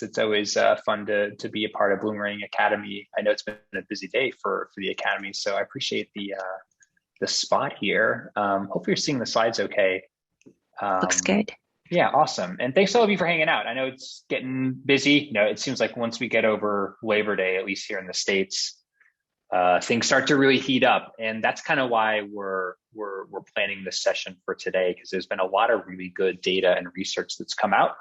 It's always fun to be a part of Bloomerang Academy. I know it's been a busy day for the Academy, so I appreciate the spot here. Hopefully you're seeing the slides okay. Looks good. Yeah, awesome. And thanks to all of you for hanging out. I know it's getting busy. It seems like once we get over Labor Day, at least here in the States, things start to really heat up. And that's kind of why we're planning this session for today, because there's been a lot of really good data and research that's come out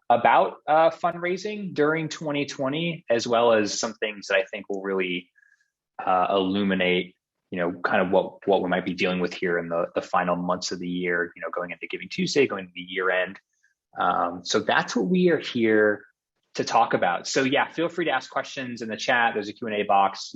about fundraising during 2020, as well as some things that I think will really illuminate, kind of what we might be dealing with here in the final months of the year, going into Giving Tuesday, going to the year end. So that's what we are here to talk about. So yeah, feel free to ask questions in the chat. There's a Q&A box,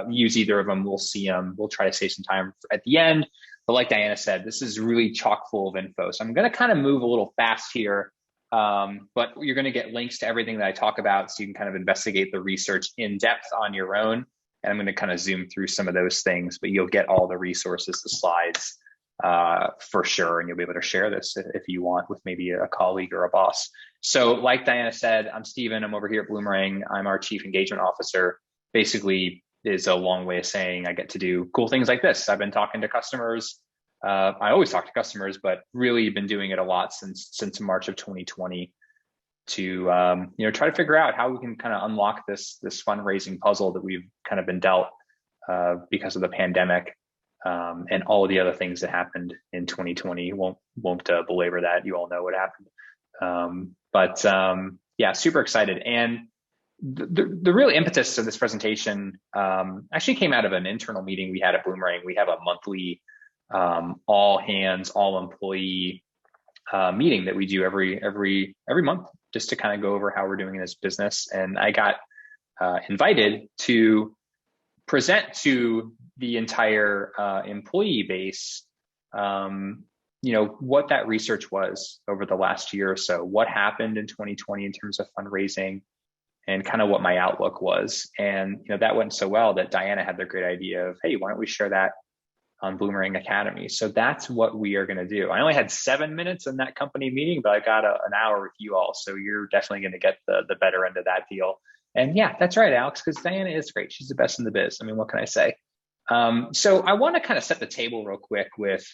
use either of them. We'll see them. We'll try to save some time at the end. But like Diana said, this is really chock full of info. So I'm going to kind of move a little fast here, but you're going to get links to everything that I talk about so you can kind of investigate the research in depth on your own. And I'm going to kind of zoom through some of those things, but you'll get all the resources, the slides for sure. And you'll be able to share this if you want with maybe a colleague or a boss. So like Diana said, I'm Steven. I'm over here at Bloomerang. I'm our Chief Engagement Officer. Basically is a long way of saying I get to do cool things like this. I've been talking to customers. I always talk to customers, but really been doing it a lot since March of 2020 to try to figure out how we can kind of unlock this fundraising puzzle that we've kind of been dealt because of the pandemic and all of the other things that happened in 2020. Won't belabor that. You all know what happened. Yeah, super excited. And the real impetus of this presentation actually came out of an internal meeting we had at Boomerang. We have a monthly all hands, all employee meeting that we do every month, just to kind of go over how we're doing in this business. And I got invited to present to the entire employee base, what that research was over the last year or so, what happened in 2020 in terms of fundraising, and kind of what my outlook was. And that went so well that Diana had the great idea of, hey, why don't we share that on Bloomerang Academy? So that's what we are going to do. I only had 7 minutes in that company meeting, but I got an hour with you all. So you're definitely going to get the better end of that deal. And yeah, that's right, Alex, because Diana is great. She's the best in the biz. I mean, what can I say? So I want to kind of set the table real quick with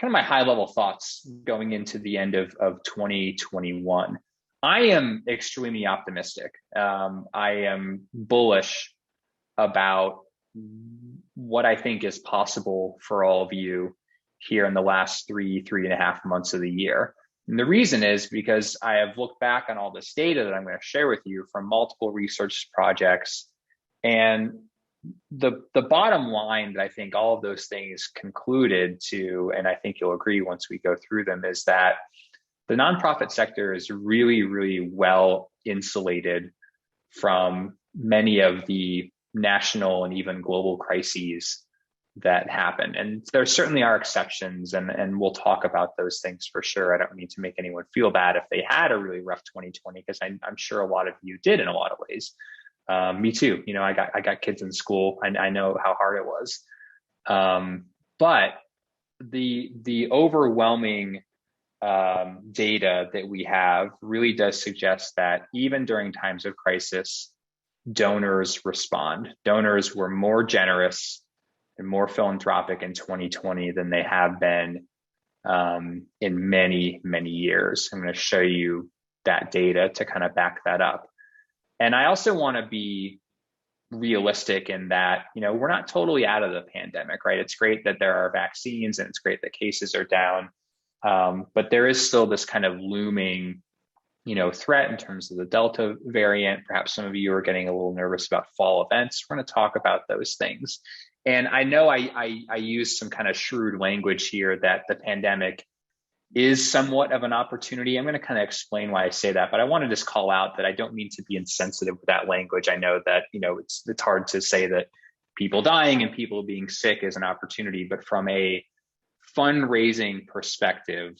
kind of my high level thoughts going into the end of 2021. I am extremely optimistic. I am bullish about what I think is possible for all of you here in the last 3.5 months of the year. And the reason is because I have looked back on all this data that I'm going to share with you from multiple research projects. And the bottom line that I think all of those things concluded to, and I think you'll agree once we go through them, is that the nonprofit sector is really, really well insulated from many of the national and even global crises that happen. And there certainly are exceptions, and we'll talk about those things for sure. I don't need to make anyone feel bad if they had a really rough 2020, because I'm sure a lot of you did in a lot of ways. Me too. I got kids in school. I know how hard it was. But the overwhelming data that we have really does suggest that even during times of crisis, donors respond. Donors were more generous and more philanthropic in 2020 than they have been in many, many years. I'm going to show you that data to kind of back that up. And I also want to be realistic in that, we're not totally out of the pandemic, right? It's great that there are vaccines and it's great that cases are down. But there is still this kind of looming, threat in terms of the Delta variant. Perhaps some of you are getting a little nervous about fall events. We're going to talk about those things. And I know I use some kind of shrewd language here that the pandemic is somewhat of an opportunity. I'm going to kind of explain why I say that, but I want to just call out that I don't mean to be insensitive with that language. I know that, it's hard to say that people dying and people being sick is an opportunity, but from a fundraising perspective,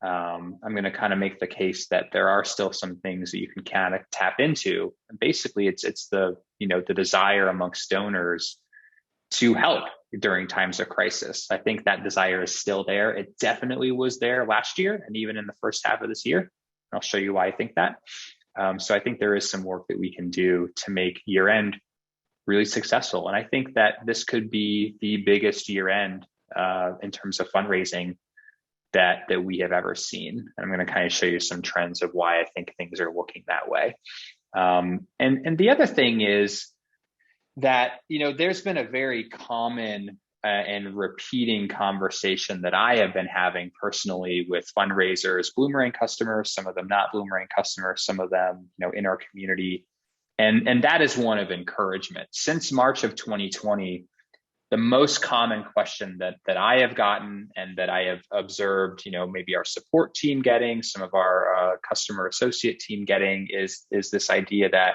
I'm going to kind of make the case that there are still some things that you can kind of tap into. And basically, it's the the desire amongst donors to help during times of crisis. I think that desire is still there. It definitely was there last year and even in the first half of this year. I'll show you why I think that. So I think there is some work that we can do to make year end really successful. And I think that this could be the biggest year end in terms of fundraising that we have ever seen. And I'm going to kind of show you some trends of why I think things are looking that way. And the other thing is that, there's been a very common and repeating conversation that I have been having personally with fundraisers, Bloomerang customers, some of them not Bloomerang customers, some of them, in our community. And that is one of encouragement. Since March of 2020, the most common question that I have gotten and that I have observed, maybe our support team getting, some of our customer associate team getting is this idea that,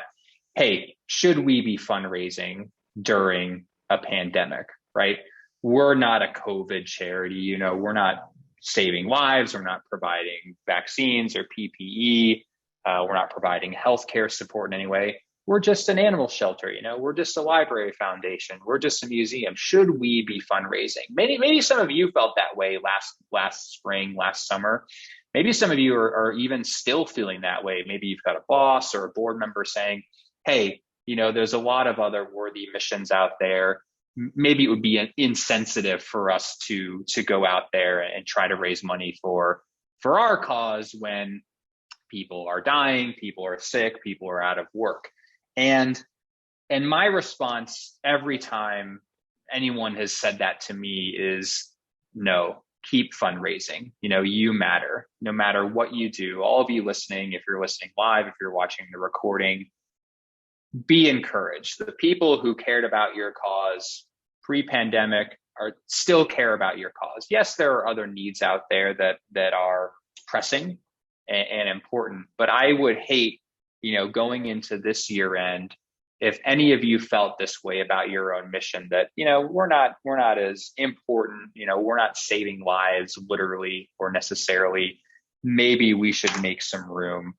hey, should we be fundraising during a pandemic, right? We're not a COVID charity, we're not saving lives, we're not providing vaccines or PPE, we're not providing healthcare support in any way. We're just an animal shelter, we're just a library foundation, we're just a museum. Should we be fundraising? Maybe some of you felt that way last spring, last summer. Maybe some of you are even still feeling that way. Maybe you've got a boss or a board member saying, hey, there's a lot of other worthy missions out there. Maybe it would be insensitive for us to go out there and try to raise money for our cause when people are dying, people are sick, people are out of work. And my response every time anyone has said that to me is, no, keep fundraising. You matter. No matter what you do, all of you listening, if you're listening live, if you're watching the recording, be encouraged. The people who cared about your cause pre-pandemic still care about your cause. Yes, there are other needs out there that are pressing and important, but I would hate, going into this year end, if any of you felt this way about your own mission, that, we're not as important, we're not saving lives literally or necessarily. Maybe we should make some room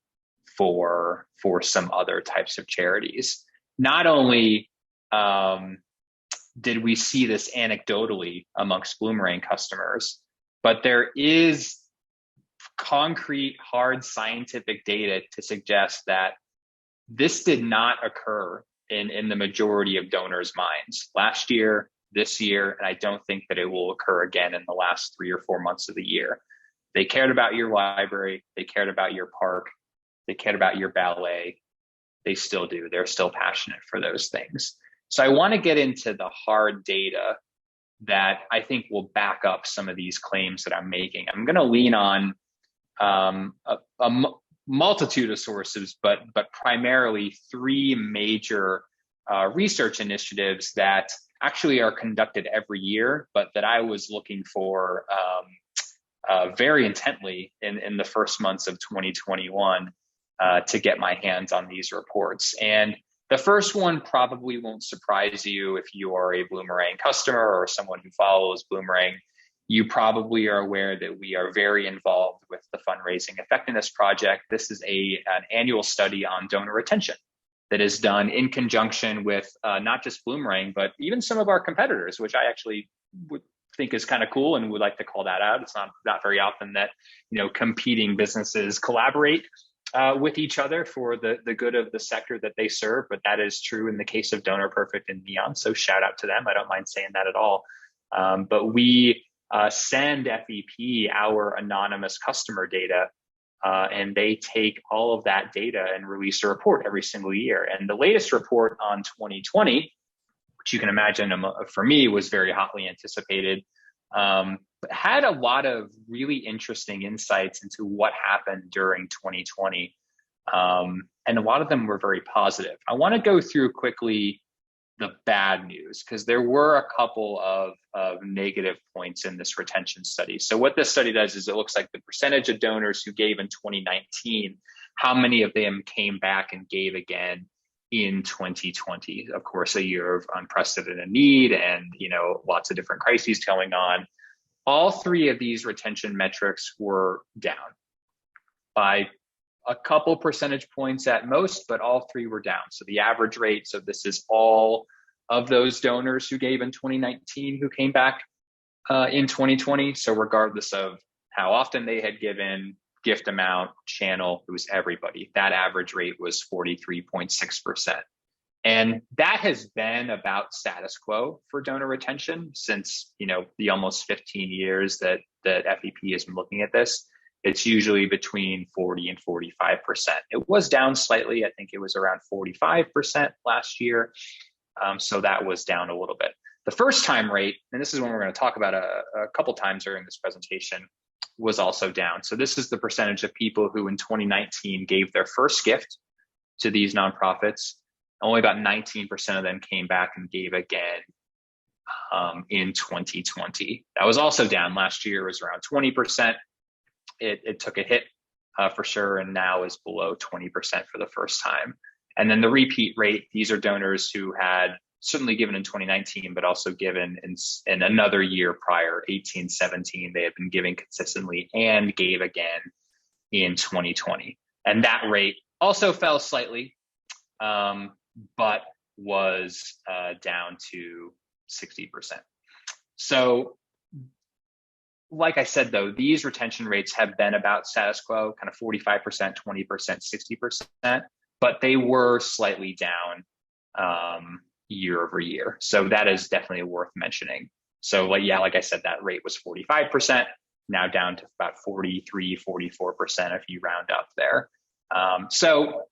for some other types of charities. Not only did we see this anecdotally amongst Bloomerang customers, but there is concrete, hard scientific data to suggest that this did not occur in the majority of donors' minds last year, this year, and I don't think that it will occur again in the last 3 or 4 months of the year. They cared about your library, they cared about your park, they cared about your ballet. They still do. They're still passionate for those things. So I want to get into the hard data that I think will back up some of these claims that I'm making. I'm going to lean on a multitude of sources, but primarily 3 major research initiatives that actually are conducted every year, but that I was looking for very intently in the first months of 2021 to get my hands on these reports. And the first one probably won't surprise you if you are a Bloomerang customer or someone who follows Bloomerang. You probably are aware that we are very involved with the Fundraising Effectiveness Project. This is an annual study on donor retention that is done in conjunction with not just Bloomerang, but even some of our competitors, which I actually would think is kind of cool and would like to call that out. It's not very often that competing businesses collaborate with each other for the good of the sector that they serve, but that is true in the case of Donor Perfect and Neon. So shout out to them. I don't mind saying that at all. But we send FEP our anonymous customer data, and they take all of that data and release a report every single year. And the latest report on 2020, which you can imagine for me was very hotly anticipated, but had a lot of really interesting insights into what happened during 2020. And a lot of them were very positive. I want to go through quickly the bad news, because there were a couple of negative points in this retention study. So what this study does is it looks like the percentage of donors who gave in 2019, how many of them came back and gave again in 2020. Of course, a year of unprecedented need and lots of different crises going on. All 3 of these retention metrics were down by a couple percentage points at most, but all 3 were down. So the average rate, so this is all of those donors who gave in 2019 who came back in 2020. So regardless of how often they had given, gift amount, channel, it was everybody. That average rate was 43.6%. And that has been about status quo for donor retention since, the almost 15 years that FEP has been looking at this. It's usually between 40 and 45%. It was down slightly. I think it was around 45% last year. So that was down a little bit. The first time rate, and this is one we're going to talk about a couple times during this presentation, was also down. So this is the percentage of people who in 2019 gave their first gift to these nonprofits. Only about 19% of them came back and gave again in 2020. That was also down. Last year was around 20%. It took a hit for sure, and now is below 20% for the first time. And then the repeat rate, these are donors who had certainly given in 2019, but also given in another year prior, 18, 17, they had been giving consistently and gave again in 2020. And that rate also fell slightly, but was down to 60%. So like I said, though, these retention rates have been about status quo, kind of 45%, 20%, 60%, but they were slightly down year over year. So that is definitely worth mentioning. So like I said, that rate was 45%, now down to about 43, 44% if you round up there. So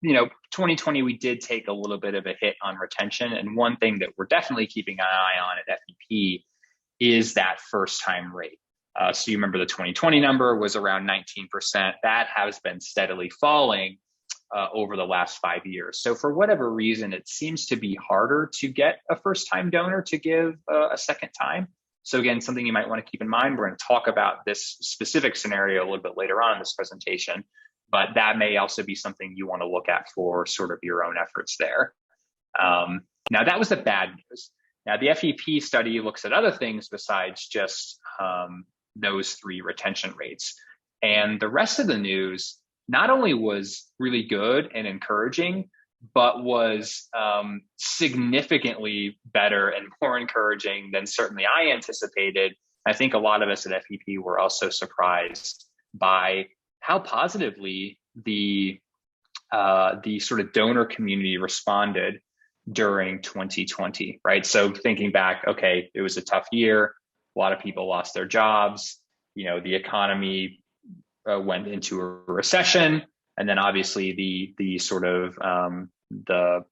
2020, we did take a little bit of a hit on retention. And one thing that we're definitely keeping an eye on at FEP is that first time rate. So you remember the 2020 number was around 19%. That has been steadily falling over the last 5 years. So for whatever reason, it seems to be harder to get a first time donor to give a second time. So again, something you might want to keep in mind. We're going to talk about this specific scenario a little bit later on in this presentation, but that may also be something you want to look at for sort of your own efforts there. Now that was the bad news. Now the FEP study looks at other things besides just those three retention rates. And the rest of the news not only was really good and encouraging, but was significantly better and more encouraging than certainly I anticipated. I think a lot of us at FEP were also surprised by how positively the sort of donor community responded during 2020, right? So thinking back, okay, it was a tough year. A lot of people lost their jobs. The economy went into a recession, and then obviously the sort of the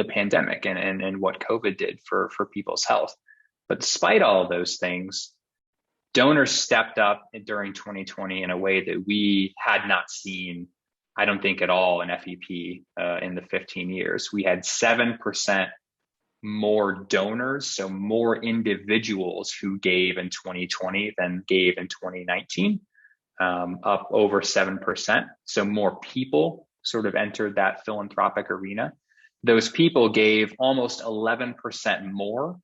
pandemic and what COVID did for people's health. But despite all of those things, donors stepped up during 2020 in a way that we had not seen, I don't think at all in FEP in the 15 years. We had 7% more donors, so more individuals who gave in 2020 than gave in 2019, up over 7%. So more people sort of entered that philanthropic arena. Those people gave almost 11% more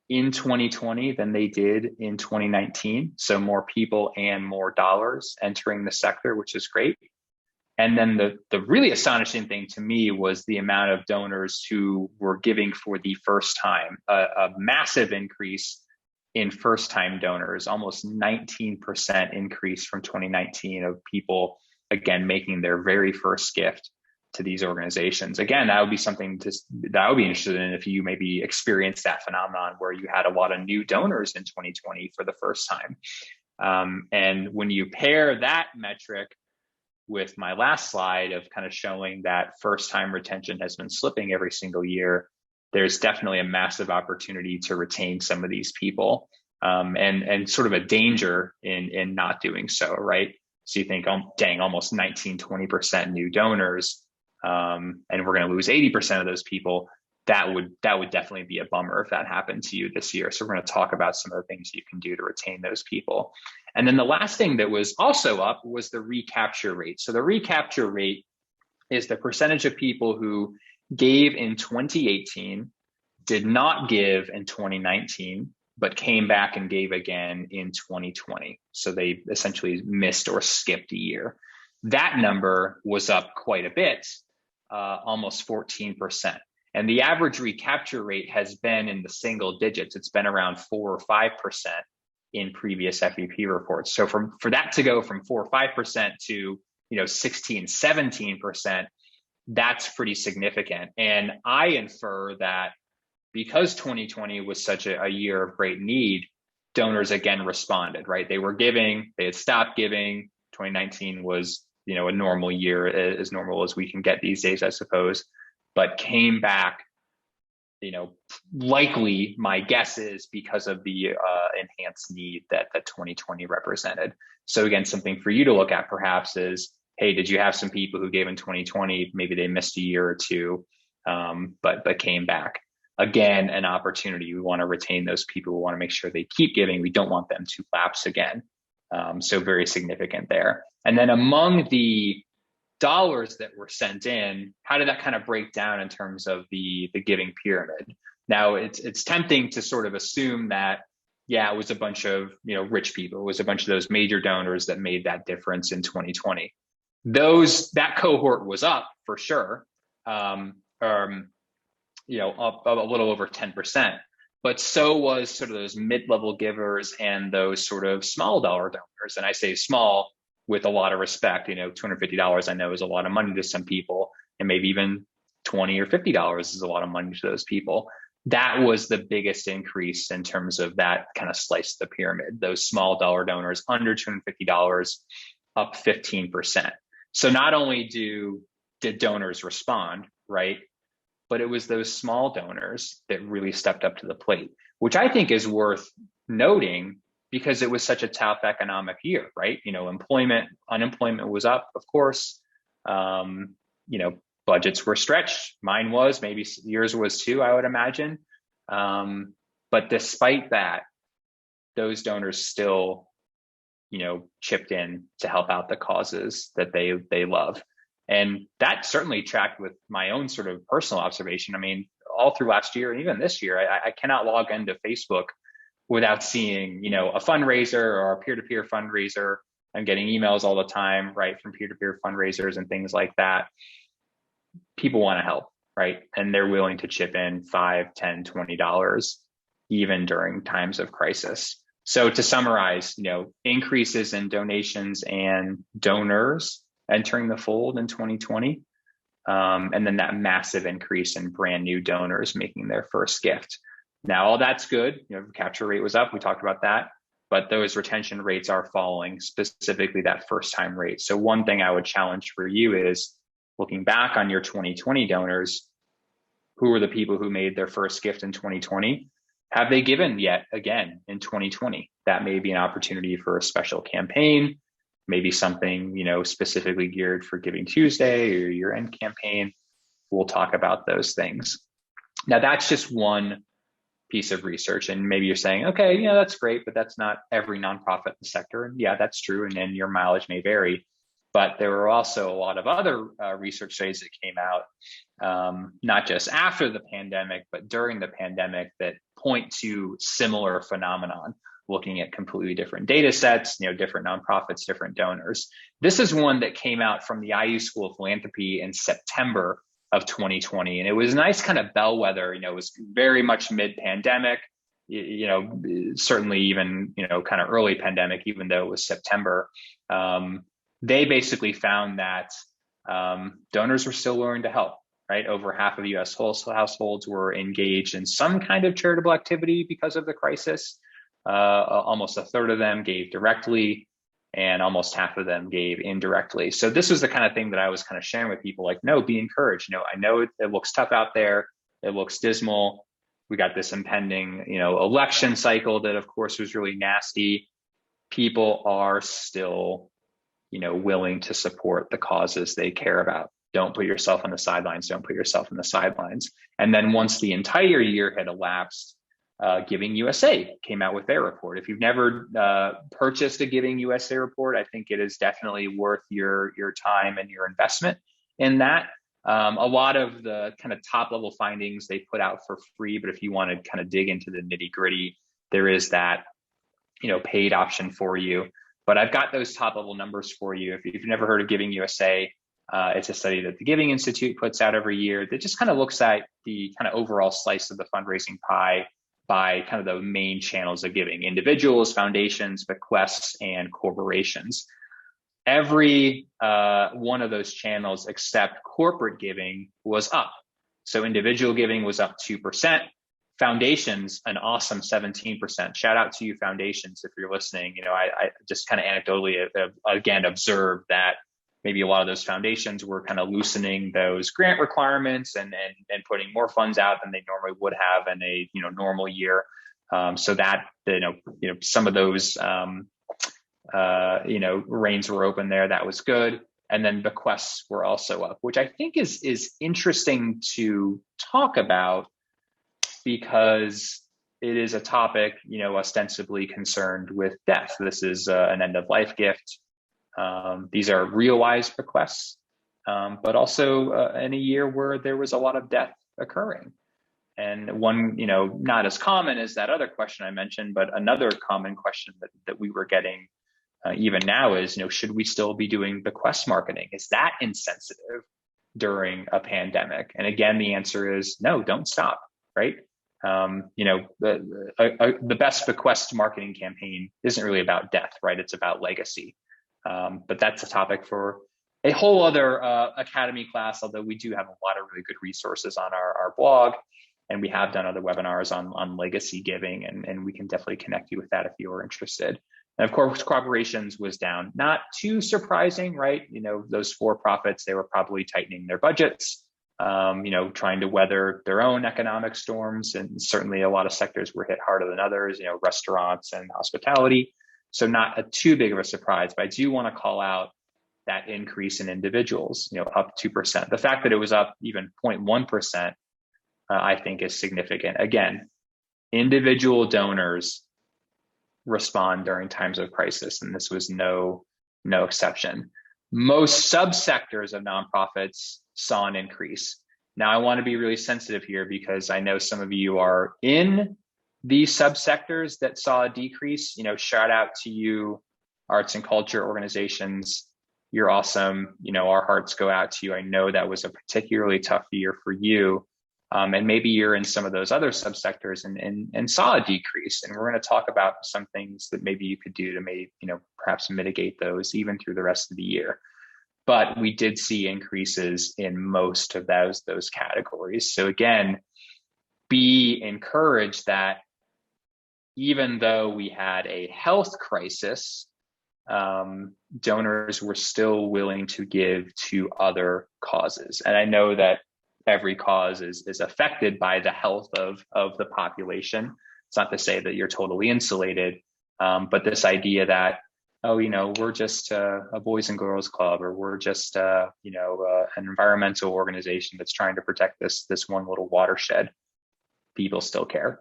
in 2020 than they did in 2019. So more people and more dollars entering the sector, which is great. And then the really astonishing thing to me was the amount of donors who were giving for the first time, a massive increase in first time donors, almost 19% increase from 2019 of people, again, making their very first gift to these organizations. Again, that would be something that I would be interested in if you maybe experienced that phenomenon where you had a lot of new donors in 2020 for the first time. And when you pair that metric with my last slide of kind of showing that first time retention has been slipping every single year, there's definitely a massive opportunity to retain some of these people, and sort of a danger in not doing so, right? So you think, oh, dang, almost 19, 20% new donors, and we're going to lose 80% of those people. That would definitely be a bummer if that happened to you this year. So we're going to talk about some of the things you can do to retain those people. And then the last thing that was also up was the recapture rate. So the recapture rate is the percentage of people who gave in 2018, did not give in 2019, but came back and gave again in 2020. So they essentially missed or skipped a year. That number was up quite a bit, almost 14%. And the average recapture rate has been in the single digits. It's been around 4 or 5% in previous FEP reports. So for that to go from 4 or 5% to 16, 17%, that's pretty significant. And I infer that because 2020 was such a year of great need, donors again responded, right? They were giving, they had stopped giving. 2019 was, a normal year, as normal as we can get these days, I suppose, but came back, likely my guess is because of the enhanced need that 2020 represented. So again, something for you to look at perhaps is, hey, did you have some people who gave in 2020? Maybe they missed a year or two, but came back. Again, an opportunity. We want to retain those people. We want to make sure they keep giving. We don't want them to lapse again. So very significant there. And then among the dollars that were sent in, how did that kind of break down in terms of the giving pyramid? Now, it's tempting to sort of assume that, yeah, it was a bunch of rich people. It was a bunch of those major donors that made that difference in 2020. That cohort was up for sure, up a little over 10%. But so was sort of those mid-level givers and those sort of small dollar donors. And I say small with a lot of respect. $250 I know is a lot of money to some people, and maybe even $20 or $50 is a lot of money to those people. That was the biggest increase in terms of that kind of slice of the pyramid. Those small dollar donors under $250 up 15%. So not only did donors respond, right? But it was those small donors that really stepped up to the plate, which I think is worth noting because it was such a tough economic year, right? Unemployment was up, of course. Budgets were stretched. Mine was, maybe yours was too, I would imagine. But despite that, those donors still, chipped in to help out the causes that they love. And that certainly tracked with my own sort of personal observation. I mean, all through last year and even this year, I cannot log into Facebook without seeing, a fundraiser or a peer-to-peer fundraiser. I'm getting emails all the time, right, from peer-to-peer fundraisers and things like that. People want to help, right? And they're willing to chip in $5, $10, $20, even during times of crisis. So to summarize, increases in donations and donors entering the fold in 2020, and then that massive increase in brand new donors making their first gift. Now, all that's good. Capture rate was up. We talked about that, but those retention rates are falling, specifically that first time rate. So one thing I would challenge for you is looking back on your 2020 donors, who were the people who made their first gift in 2020? Have they given yet again in 2020? That may be an opportunity for a special campaign, maybe something, specifically geared for Giving Tuesday or your end campaign. We'll talk about those things. Now, that's just one piece of research. And maybe you're saying, okay, that's great, but that's not every nonprofit in the sector. And yeah, that's true. And then your mileage may vary. But there were also a lot of other research studies that came out, not just after the pandemic, but during the pandemic that point to similar phenomenon, looking at completely different data sets, different nonprofits, different donors. This is one that came out from the IU School of Philanthropy in September of 2020. And it was a nice kind of bellwether, it was very much mid-pandemic, certainly even, kind of early pandemic, even though it was September. They basically found that donors were still willing to help, right? Over half of US households were engaged in some kind of charitable activity because of the crisis. Almost a third of them gave directly, and almost half of them gave indirectly. So this was the kind of thing that I was kind of sharing with people, like, no, be encouraged. I know it looks tough out there. It looks dismal. We got this impending, election cycle that, of course, was really nasty. People are still, willing to support the causes they care about. Don't put yourself on the sidelines. Don't put yourself on the sidelines. And then once the entire year had elapsed, Giving USA came out with their report. If you've never purchased a Giving USA report, I think it is definitely worth your time and your investment in that. A lot of the kind of top level findings they put out for free, but if you want to kind of dig into the nitty gritty, there is that, paid option for you. But I've got those top level numbers for you. If you've never heard of Giving USA, it's a study that the Giving Institute puts out every year that just kind of looks at the kind of overall slice of the fundraising pie by kind of the main channels of giving: individuals, foundations, bequests, and corporations. Every one of those channels except corporate giving was up. So individual giving was up 2%. Foundations, an awesome 17%. Shout out to you, foundations, if you're listening. I just kind of anecdotally again observed that maybe a lot of those foundations were kind of loosening those grant requirements and putting more funds out than they normally would have in a normal year. So that some of those reins were open there. That was good. And then bequests were also up, which I think is interesting to talk about, because it is a topic, ostensibly concerned with death. This is an end of life gift. These are realized bequests, but also in a year where there was a lot of death occurring. And one, not as common as that other question I mentioned, but another common question that we were getting even now is, should we still be doing bequest marketing? Is that insensitive during a pandemic? And again, the answer is no, don't stop, right? The best bequest marketing campaign isn't really about death, right? It's about legacy. But that's a topic for a whole other academy class, although we do have a lot of really good resources on our blog, and we have done other webinars on legacy giving, and we can definitely connect you with that if you're interested. And of course, corporations was down. Not too surprising, right? Those for-profits, they were probably tightening their budgets, trying to weather their own economic storms. And certainly a lot of sectors were hit harder than others, restaurants and hospitality. So not a too big of a surprise, but I do want to call out that increase in individuals, up 2%. The fact that it was up even 0.1%, I think is significant. Again, individual donors respond during times of crisis, and this was no exception. Most subsectors of nonprofits saw an increase. Now, I want to be really sensitive here because I know some of you are in these subsectors that saw a decrease. Shout out to you, arts and culture organizations. You're awesome. Our hearts go out to you. I know that was a particularly tough year for you. And maybe you're in some of those other subsectors and saw a decrease. And we're going to talk about some things that maybe you could do to perhaps mitigate those even through the rest of the year. But we did see increases in most of those categories. So again, be encouraged that even though we had a health crisis, donors were still willing to give to other causes. And I know that every cause is affected by the health of the population. It's not to say that you're totally insulated, but this idea that, we're just a boys and girls club, or we're just an environmental organization that's trying to protect this one little watershed. People still care,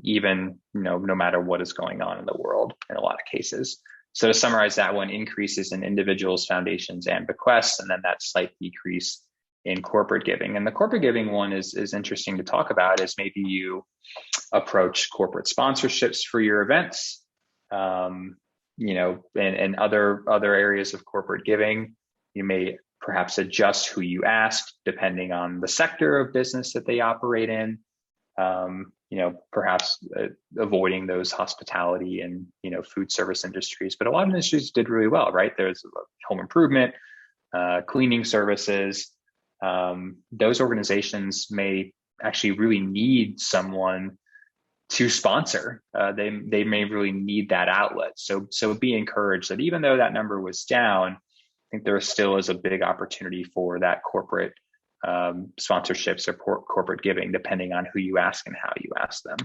even no matter what is going on in the world in a lot of cases. So to summarize that one, increases in individuals, foundations, and bequests, and then that slight decrease in corporate giving. And the corporate giving one is interesting to talk about, as maybe you approach corporate sponsorships for your events, and other areas of corporate giving. You may perhaps adjust who you ask depending on the sector of business that they operate in. Perhaps avoiding those hospitality and, food service industries, but a lot of industries did really well, right? There's home improvement, cleaning services. Those organizations may actually really need someone to sponsor. They may really need that outlet. So be encouraged that even though that number was down, I think there still is a big opportunity for that corporate sponsorships or corporate giving, depending on who you ask and how you ask them.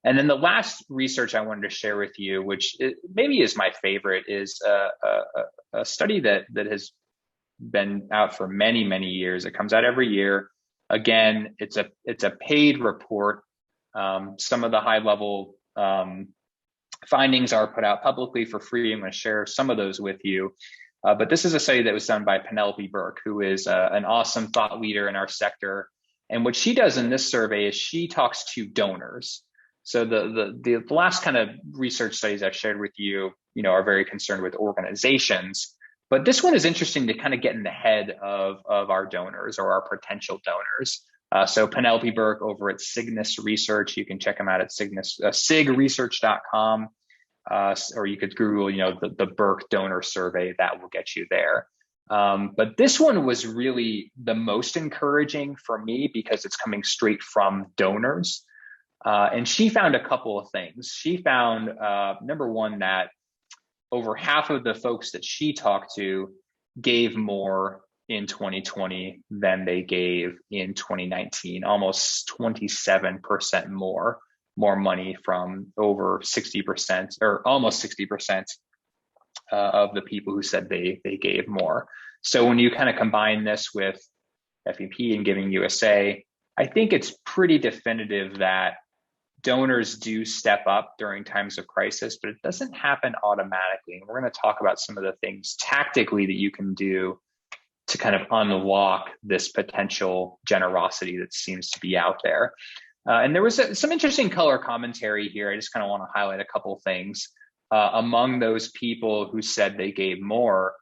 And then the last research I wanted to share with you, which maybe is my favorite, is a study that has been out for many, many years. It comes out every year. Again, it's a paid report. Some of the high level findings are put out publicly for free. I'm going to share some of those with you. But this is a study that was done by Penelope Burke, who is an awesome thought leader in our sector. And what she does in this survey is she talks to donors. So the last kind of research studies I've shared with you, are very concerned with organizations. But this one is interesting to kind of get in the head of our donors or our potential donors. So Penelope Burke over at Cygnus Research, you can check them out at cygresearch.com, or you could Google, the Burke donor survey. That will get you there. But this one was really the most encouraging for me because it's coming straight from donors. And she found a couple of things. She found, number one, that over half of the folks that she talked to gave more in 2020 than they gave in 2019, almost 27% more money from over 60% or almost 60% of the people who said they gave more. So when you kind of combine this with FEP and Giving USA, I think it's pretty definitive that donors do step up during times of crisis, but it doesn't happen automatically. And we're going to talk about some of the things tactically that you can do to kind of unlock this potential generosity that seems to be out there. And there was some interesting color commentary here. I just kind of want to highlight a couple of things. Among those people who said they gave more,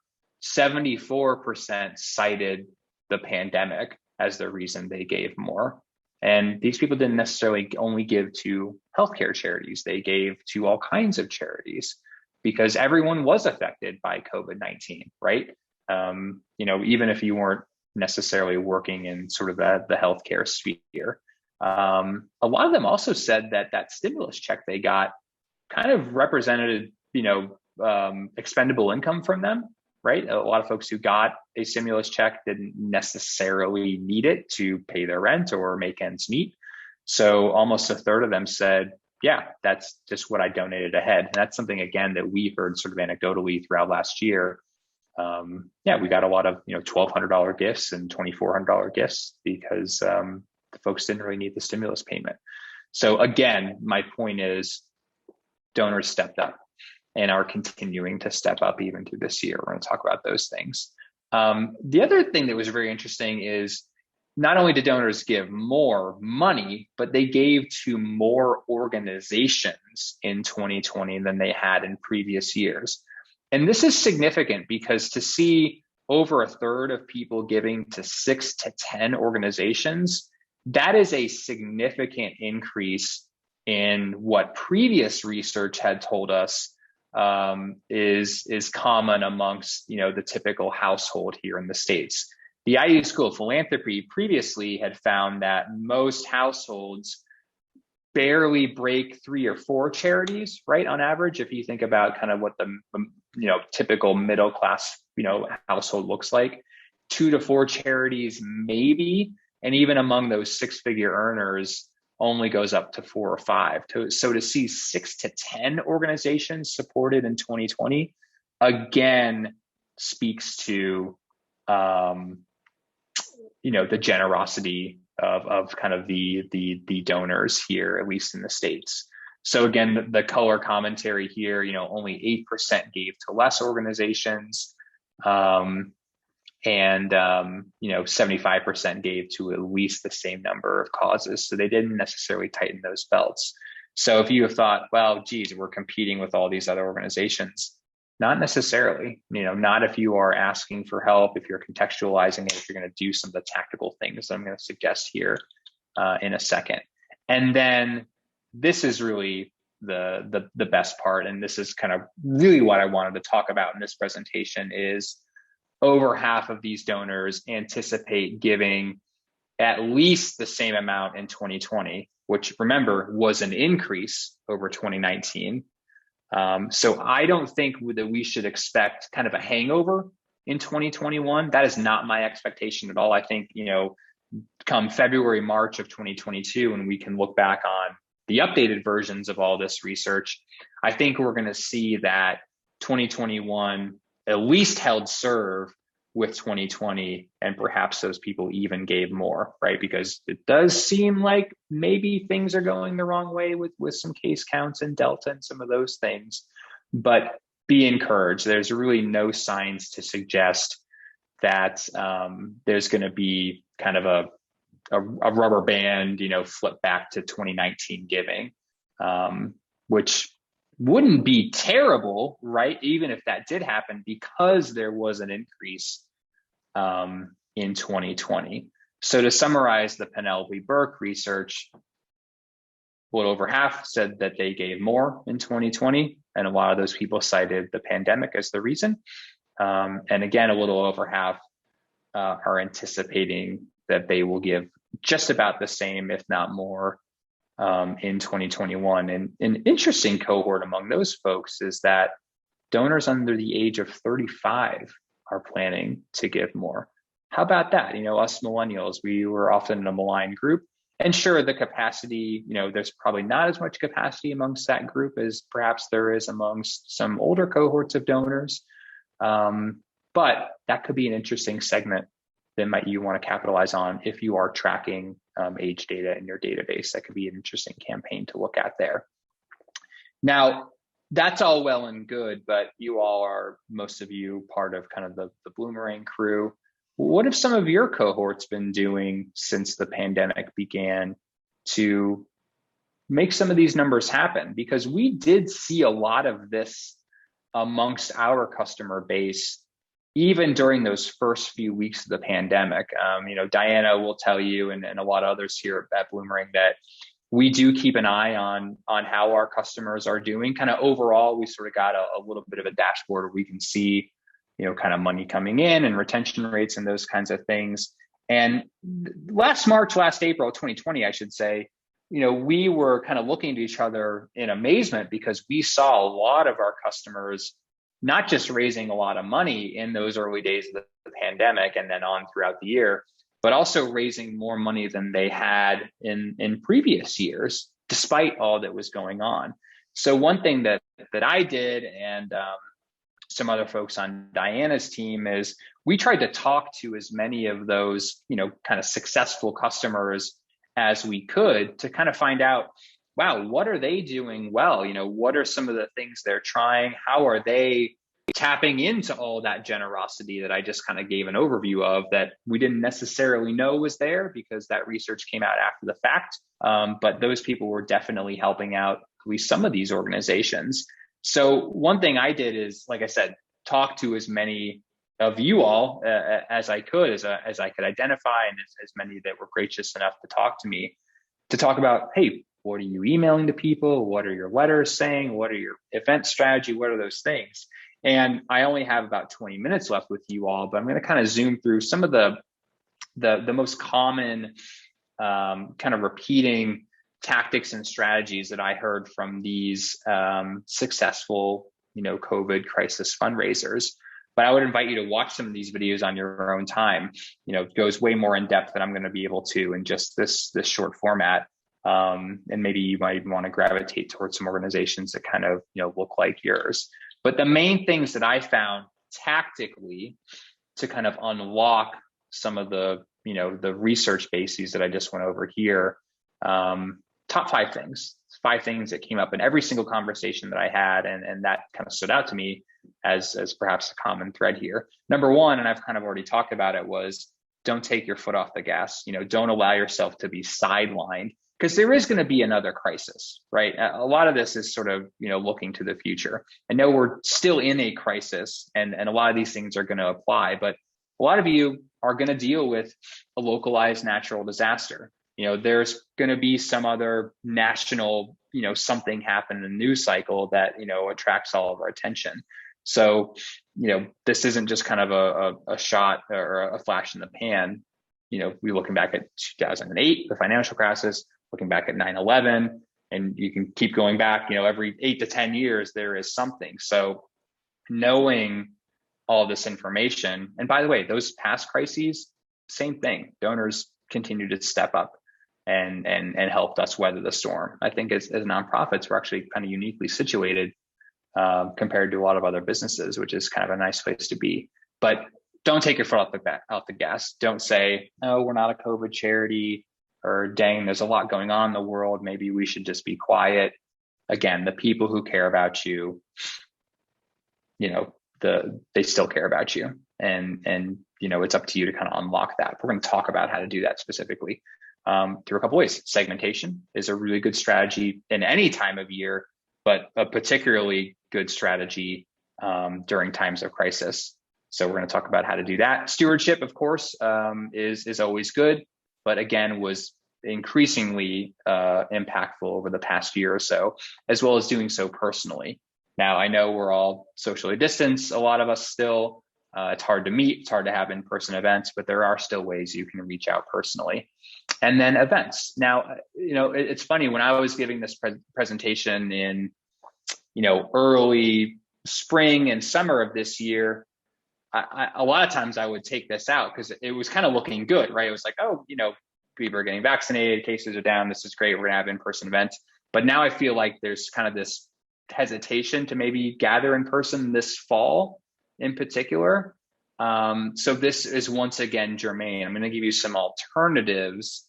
74% cited the pandemic as the reason they gave more. And these people didn't necessarily only give to healthcare charities. They gave to all kinds of charities because everyone was affected by COVID-19, right? Even if you weren't necessarily working in sort of the healthcare sphere. A lot of them also said that stimulus check they got kind of represented, expendable income from them, right? A lot of folks who got a stimulus check didn't necessarily need it to pay their rent or make ends meet. So almost a third of them said, yeah, that's just what I donated ahead. And that's something, again, that we heard sort of anecdotally throughout last year. We got a lot of, $1,200 gifts and $2,400 gifts because the folks didn't really need the stimulus payment. So again, my point is donors stepped up and are continuing to step up even through this year. We're going to talk about those things. The other thing that was very interesting is not only did donors give more money, but they gave to more organizations in 2020 than they had in previous years. And this is significant because to see over a third of people giving to 6 to 10 organizations, that is a significant increase in what previous research had told us is common amongst the typical household here in the States. The IU School of Philanthropy previously had found that most households barely break 3 or 4 charities, right? On average, if you think about kind of what the typical middle class household looks like, 2 to 4 charities maybe, and even among those 6-figure earners only goes up to 4 or 5. So to see 6 to 10 organizations supported in 2020 again speaks to the generosity of kind of the donors here, at least in the States. So again, the color commentary here, only 8% gave to less organizations, and 75% gave to at least the same number of causes. So they didn't necessarily tighten those belts. So if you have thought, well, geez, we're competing with all these other organizations, not necessarily, not if you are asking for help, if you're contextualizing it, if you're going to do some of the tactical things that I'm going to suggest here in a second. And then this is really the best part. And this is kind of really what I wanted to talk about in this presentation is over half of these donors anticipate giving at least the same amount in 2020, which remember was an increase over 2019. So I don't think that we should expect kind of a hangover in 2021. That is not my expectation at all. I think, come February, March of 2022, when we can look back on the updated versions of all this research, I think we're going to see that 2021 at least held serve with 2020, and perhaps those people even gave more, right? Because it does seem like maybe things are going the wrong way with some case counts and Delta and some of those things, but be encouraged. There's really no signs to suggest that there's going to be kind of a rubber band, flip back to 2019 giving, which wouldn't be terrible, right? Even if that did happen, because there was an increase in 2020. So to summarize the Penelope Burke research, a little over half said that they gave more in 2020, and a lot of those people cited the pandemic as the reason. And again, a little over half are anticipating that they will give just about the same, if not more, in 2021. And an interesting cohort among those folks is that donors under the age of 35 are planning to give more. How about that? Us millennials, we were often a maligned group. And sure, the capacity, there's probably not as much capacity amongst that group as perhaps there is amongst some older cohorts of donors. But that could be an interesting segment that you want to capitalize on if you are tracking age data in your database. That could be an interesting campaign to look at there. Now, that's all well and good, but you all are, most of you, part of kind of the Bloomerang crew. What have some of your cohorts been doing since the pandemic began to make some of these numbers happen? Because we did see a lot of this amongst our customer base, even during those first few weeks of the pandemic. Diana will tell you, and a lot of others here at Bloomerang, that we do keep an eye on how our customers are doing. Kind of overall, we sort of got a little bit of a dashboard where we can see kind of money coming in and retention rates and those kinds of things. And last April 2020, I should say, we were kind of looking at each other in amazement because we saw a lot of our customers not just raising a lot of money in those early days of the pandemic and then on throughout the year, but also raising more money than they had in previous years, despite all that was going on. So one thing that I did, and some other folks on Diana's team, is we tried to talk to as many of those, kind of successful customers as we could to kind of find out, wow, what are they doing well? What are some of the things they're trying? How are they tapping into all that generosity that I just kind of gave an overview of, that we didn't necessarily know was there because that research came out after the fact. But those people were definitely helping out at least some of these organizations. So one thing I did is, like I said, talk to as many of you all as I could, as I could identify, and as many that were gracious enough to talk to me, to talk about, hey, what are you emailing to people? What are your letters saying? What are your event strategy? What are those things? And I only have about 20 minutes left with you all, but I'm going to kind of zoom through some of the most common kind of repeating tactics and strategies that I heard from these successful, COVID crisis fundraisers. But I would invite you to watch some of these videos on your own time. It goes way more in depth than I'm going to be able to in just this short format. And maybe you might even want to gravitate towards some organizations that kind of, look like yours. But the main things that I found tactically to kind of unlock some of the, the research bases that I just went over here, top 5 things that came up in every single conversation that I had, and that kind of stood out to me as perhaps a common thread here. Number one, and I've kind of already talked about it, was don't take your foot off the gas. Don't allow yourself to be sidelined, because there is going to be another crisis, right? A lot of this is sort of, looking to the future. I know we're still in a crisis, and a lot of these things are going to apply, but a lot of you are going to deal with a localized natural disaster. There's going to be some other national, something happen in the news cycle that, attracts all of our attention. So, this isn't just kind of a shot or a flash in the pan. We're looking back at 2008, the financial crisis, looking back at 9/11, and you can keep going back, every 8 to 10 years, there is something. So knowing all this information, and by the way, those past crises, same thing, donors continue to step up and helped us weather the storm. I think as nonprofits, we're actually kind of uniquely situated compared to a lot of other businesses, which is kind of a nice place to be. But don't take your foot off the gas. Don't say, oh, we're not a COVID charity, or dang, there's a lot going on in the world, maybe we should just be quiet. Again, the people who care about you, they still care about you. And it's up to you to kind of unlock that. We're going to talk about how to do that specifically through a couple ways. Segmentation is a really good strategy in any time of year, but a particularly good strategy during times of crisis. So we're going to talk about how to do that. Stewardship, of course, is always good. but again, was increasingly impactful over the past year or so, as well as doing so personally. Now, I know we're all socially distanced, a lot of us still. It's hard to meet, it's hard to have in-person events, but there are still ways you can reach out personally. And then events. Now, it's funny, when I was giving this presentation in, early spring and summer of this year, a lot of times I would take this out because it was kind of looking good, right? It was like, oh, people are getting vaccinated, cases are down, this is great, we're gonna have in-person events. But now I feel like there's kind of this hesitation to maybe gather in person this fall in particular. So this is once again germane. I'm gonna give you some alternatives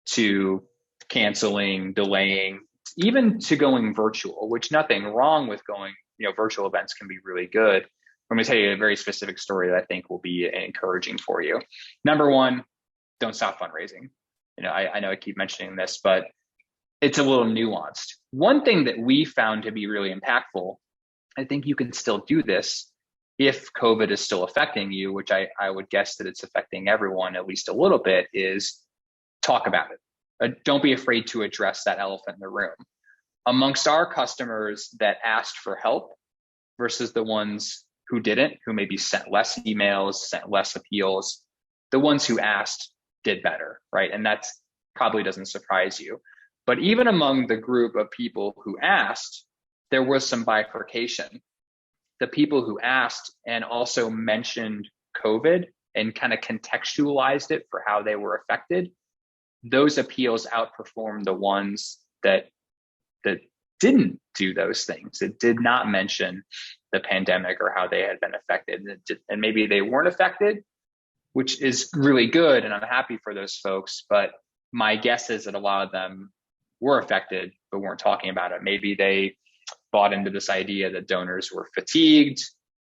to canceling, delaying, even to going virtual, which nothing wrong with going, virtual events can be really good. I'm going to tell you a very specific story that I think will be encouraging for you. Number one, don't stop fundraising. I know I keep mentioning this, but it's a little nuanced. One thing that we found to be really impactful, I think you can still do this if COVID is still affecting you, which I would guess that it's affecting everyone at least a little bit, is talk about it. Don't be afraid to address that elephant in the room. Amongst our customers that asked for help versus the ones who didn't, who maybe sent less emails, sent less appeals, the ones who asked did better, right? And that probably doesn't surprise you. But even among the group of people who asked, there was some bifurcation. The people who asked and also mentioned COVID and kind of contextualized it for how they were affected, those appeals outperformed the ones that didn't do those things. It did not mention the pandemic or how they had been affected. And maybe they weren't affected, which is really good. And I'm happy for those folks. But my guess is that a lot of them were affected, but weren't talking about it. Maybe they bought into this idea that donors were fatigued.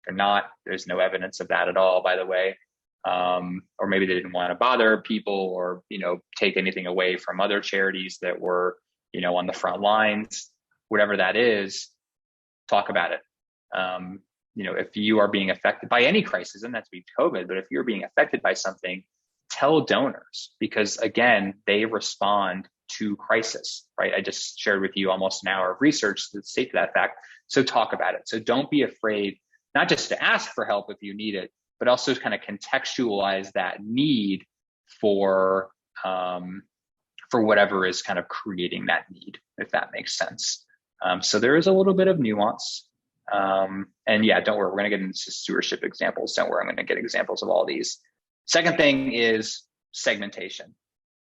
They're not. There's no evidence of that at all, by the way. Or maybe they didn't want to bother people or, take anything away from other charities that were, on the front lines. Whatever that is, talk about it. If you are being affected by any crisis, and that's be COVID, but if you're being affected by something, tell donors, because again, they respond to crisis, right? I just shared with you almost an hour of research to state that fact. So talk about it. So don't be afraid, not just to ask for help if you need it, but also kind of contextualize that need for whatever is kind of creating that need, if that makes sense. So there is a little bit of nuance. And yeah, don't worry, we're going to get into stewardship examples. Don't worry, I'm going to get examples of all these. Second thing is segmentation.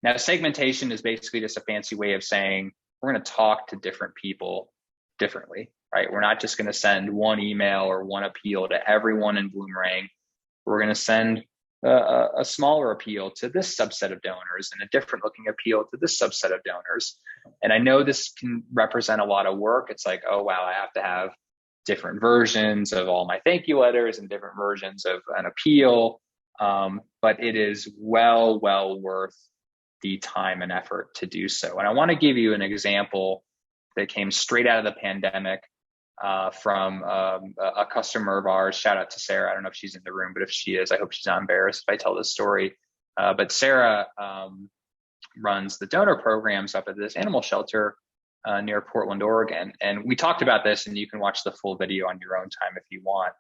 Now, segmentation is basically just a fancy way of saying we're going to talk to different people differently, right? We're not just going to send one email or one appeal to everyone in Boomerang. We're going to send a smaller appeal to this subset of donors and a different looking appeal to this subset of donors. And I know this can represent a lot of work. It's like, oh, wow, I have to have different versions of all my thank you letters and different versions of an appeal. But it is well worth the time and effort to do so. And I want to give you an example that came straight out of the pandemic from a customer of ours. Shout out to Sarah. I don't know if she's in the room, but if she is, I hope she's not embarrassed if I tell this story. But Sarah runs the donor programs up at this animal shelter near Portland, Oregon. And we talked about this, and you can watch the full video on your own time if you want.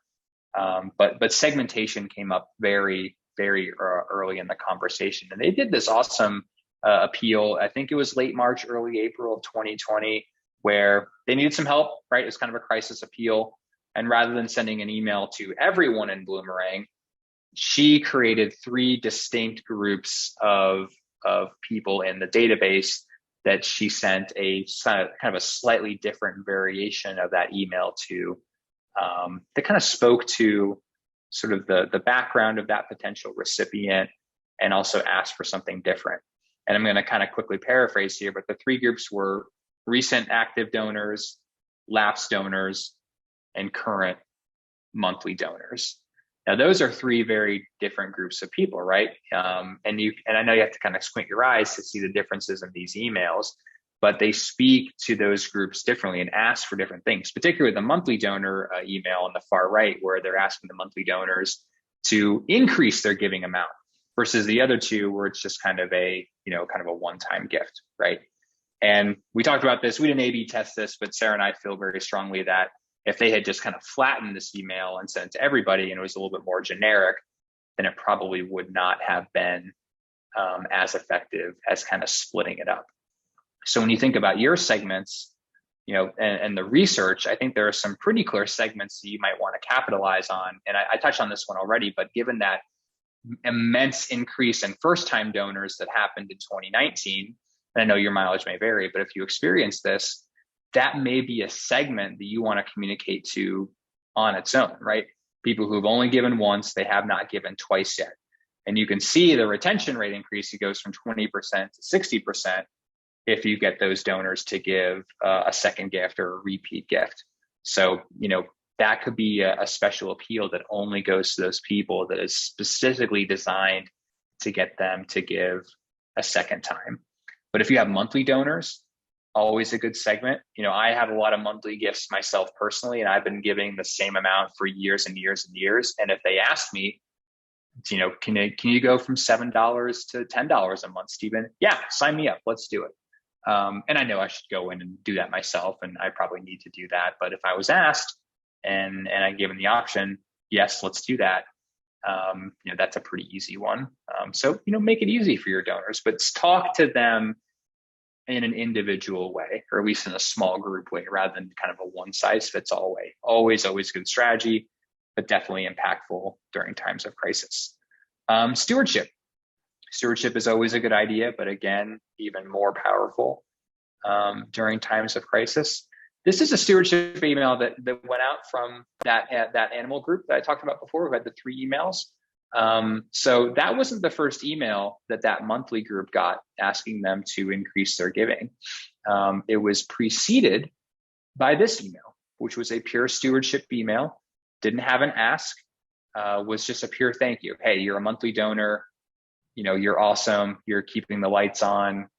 But segmentation came up very early in the conversation. And they did this awesome appeal. I think it was late March, early April of 2020, where they needed some help, right? It was kind of a crisis appeal. And rather than sending an email to everyone in Bloomerang, she created 3 distinct groups of people in the database that she sent a kind of a slightly different variation of that email to, that kind of spoke to sort of the background of that potential recipient and also asked for something different. And I'm going to kind of quickly paraphrase here, but the 3 groups were recent active donors, lapsed donors, and current monthly donors. Now, those are 3 very different groups of people, right? And I know you have to kind of squint your eyes to see the differences in these emails, but they speak to those groups differently and ask for different things, particularly the monthly donor email on the far right, where they're asking the monthly donors to increase their giving amount versus the other two where it's just kind of a, kind of a one-time gift, right? And we talked about this, we didn't A/B test this, but Sarah and I feel very strongly that if they had just kind of flattened this email and sent it to everybody and it was a little bit more generic, then it probably would not have been as effective as kind of splitting it up. So when you think about your segments, and the research, I think there are some pretty clear segments that you might want to capitalize on. And I touched on this one already, but given that immense increase in first-time donors that happened in 2019, and I know your mileage may vary, but if you experience this, that may be a segment that you want to communicate to on its own, right? People who've only given once, they have not given twice yet. And you can see the retention rate increase. It goes from 20% to 60% if you get those donors to give a second gift or a repeat gift. So, that could be a special appeal that only goes to those people, that is specifically designed to get them to give a second time. But if you have monthly donors, always a good segment. I have a lot of monthly gifts myself personally, and I've been giving the same amount for years and years and years. And if they ask me, can you go from $7 to $10 a month, Stephen? Yeah, sign me up. Let's do it. And I know I should go in and do that myself, and I probably need to do that. But if I was asked and I given the option, yes, let's do that. That's a pretty easy one. So make it easy for your donors, but talk to them in an individual way, or at least in a small group way, rather than kind of a one size fits all way. Always good strategy, but definitely impactful during times of crisis. Stewardship. Stewardship is always a good idea, but again, even more powerful during times of crisis. This is a stewardship email that went out from that animal group that I talked about before. We had the 3 emails. So that wasn't the first email that monthly group got asking them to increase their giving. It was preceded by this email, which was a pure stewardship email. Didn't have an ask, was just a pure thank you. Hey, you're a monthly donor. You're awesome. You're keeping the lights on.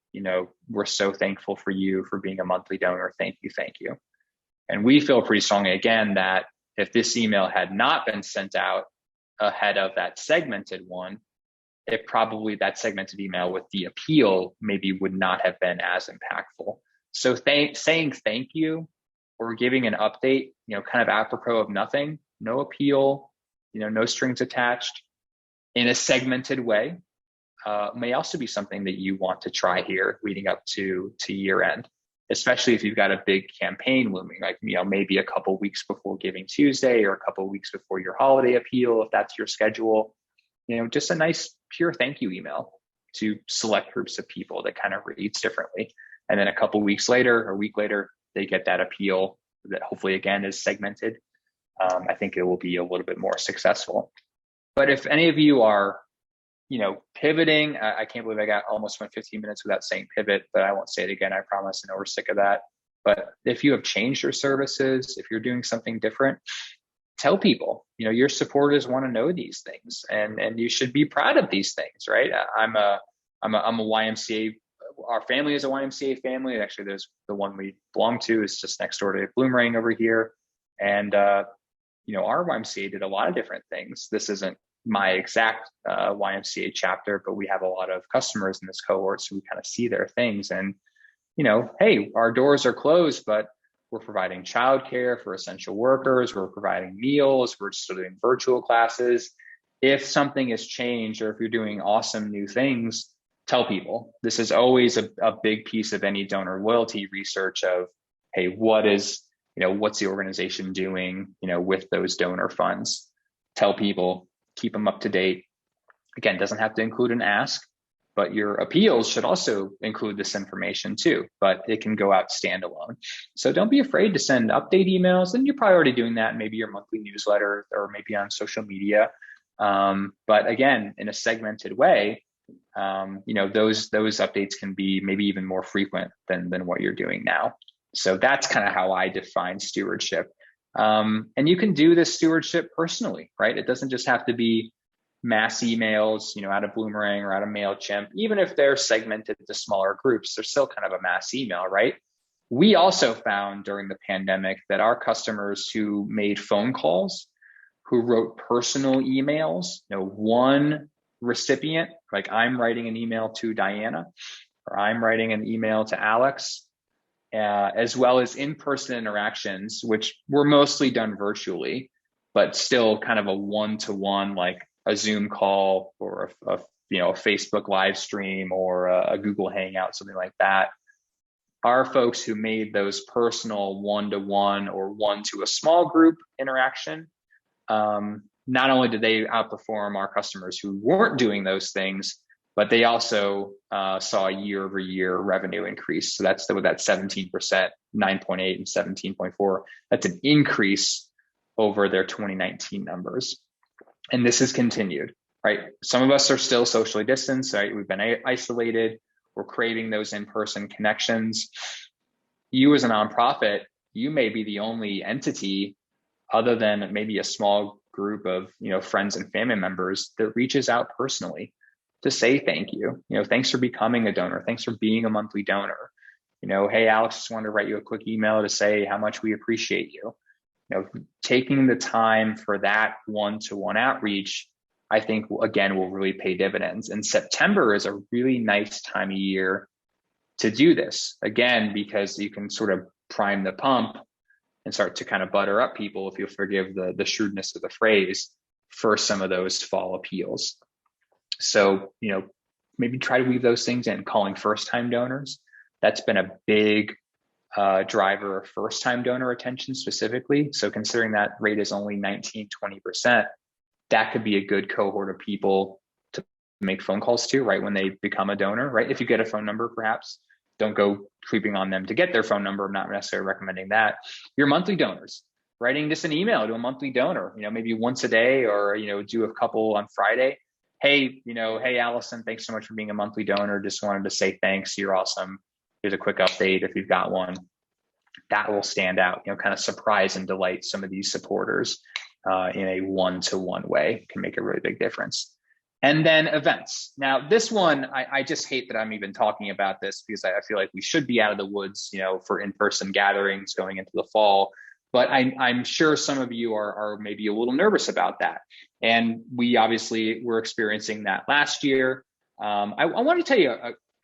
We're so thankful for you for being a monthly donor. Thank you. Thank you. And we feel pretty strongly, again, that if this email had not been sent out ahead of that segmented one, that segmented email with the appeal maybe would not have been as impactful. So saying thank you or giving an update, kind of apropos of nothing, no appeal, no strings attached, in a segmented way, may also be something that you want to try here leading up to year end, especially if you've got a big campaign looming, like maybe a couple weeks before Giving Tuesday or a couple weeks before your holiday appeal, if that's your schedule. Just a nice pure thank you email to select groups of people that kind of reads differently. And then a couple weeks later, or a week later, they get that appeal that hopefully again is segmented. I think it will be a little bit more successful. But if any of you are pivoting, I can't believe I almost went 15 minutes without saying pivot, but I won't say it again, I promise. I know we're sick of that. But if you have changed your services, if you're doing something different, tell people. Your supporters want to know these things, and you should be proud of these things, right? I'm a YMCA. Our family is a YMCA family. Actually, there's the one we belong to is just next door to Bloomerang over here, and our YMCA did a lot of different things. This isn't my exact YMCA chapter, but we have a lot of customers in this cohort, so we kind of see their things. And hey, our doors are closed, but we're providing childcare for essential workers. We're providing meals. We're still doing virtual classes. If something has changed, or if you're doing awesome new things, tell people. This is always a big piece of any donor loyalty research of, hey, what's the organization doing, with those donor funds? Tell people. Keep them up to date. Again, doesn't have to include an ask, but your appeals should also include this information too, but it can go out standalone. So don't be afraid to send update emails, and you're probably already doing that, maybe your monthly newsletter or maybe on social media. But again, in a segmented way, those updates can be maybe even more frequent than what you're doing now. So that's kind of how I define stewardship. And you can do this stewardship personally, right? It doesn't just have to be mass emails, out of Boomerang or out of MailChimp. Even if they're segmented to smaller groups, they're still kind of a mass email, right? We also found during the pandemic that our customers who made phone calls, who wrote personal emails, one recipient, like I'm writing an email to Diana, or I'm writing an email to Alex, as well as in-person interactions, which were mostly done virtually, but still kind of a one-to-one, like a Zoom call or a Facebook live stream or a Google Hangout, something like that. Our folks who made those personal one-to-one or one to a small group interaction, not only did they outperform our customers who weren't doing those things, but they also saw a year-over-year revenue increase. So that's with that 17%, 9.8 and 17.4. That's an increase over their 2019 numbers. And this has continued, right? Some of us are still socially distanced, right? We've been isolated. We're craving those in-person connections. You as a nonprofit, you may be the only entity other than maybe a small group of friends and family members that reaches out personally to say thank you. Thanks for becoming a donor. Thanks for being a monthly donor. Hey, Alex, just wanted to write you a quick email to say how much we appreciate you. Taking the time for that one-to-one outreach, I think, again, will really pay dividends. And September is a really nice time of year to do this, again, because you can sort of prime the pump and start to kind of butter up people, if you'll forgive the shrewdness of the phrase, for some of those fall appeals. So, maybe try to weave those things in. Calling first-time donors, that's been a big driver of first-time donor retention specifically. So considering that rate is only 19, 20%, that could be a good cohort of people to make phone calls to, right, when they become a donor, right? If you get a phone number, perhaps, don't go creeping on them to get their phone number. I'm not necessarily recommending that. Your monthly donors, writing just an email to a monthly donor, maybe once a day, or, do a couple on Friday. Hey, hey, Allison, thanks so much for being a monthly donor. Just wanted to say thanks. You're awesome. Here's a quick update if you've got one. That will stand out, kind of surprise and delight some of these supporters in a one-to-one way. Can make a really big difference. And then events. Now, this one, I just hate that I'm even talking about this, because I feel like we should be out of the woods, for in-person gatherings going into the fall. But I'm sure some of you are maybe a little nervous about that. And we obviously were experiencing that last year. I want to tell you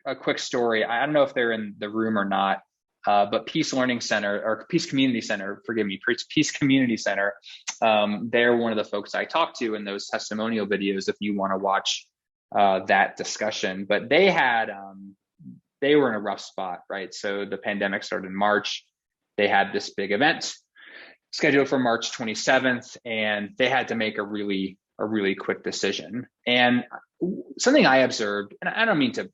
a quick story. I don't know if they're in the room or not, but Peace Learning Center, or Peace Community Center, forgive me, Peace Community Center, they're one of the folks I talked to in those testimonial videos, if you want to watch that discussion. But they were in a rough spot, right? So the pandemic started in March. They had this big event scheduled for March 27th, and they had to make a really quick decision. And something I observed, and I don't mean to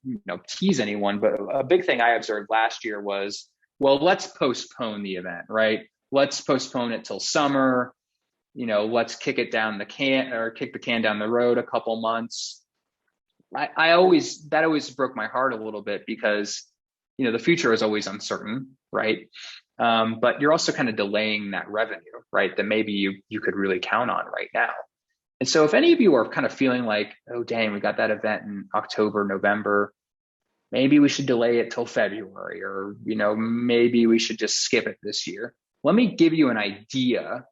tease anyone, but a big thing I observed last year was, well, let's postpone the event, right? Let's postpone it till summer. Let's kick the can down the road a couple months. That always broke my heart a little bit, because the future is always uncertain, right? But you're also kind of delaying that revenue, right? That maybe you could really count on right now. And so if any of you are kind of feeling like, oh, dang, we got that event in October, November, maybe we should delay it till February, or, maybe we should just skip it this year. Let me give you an idea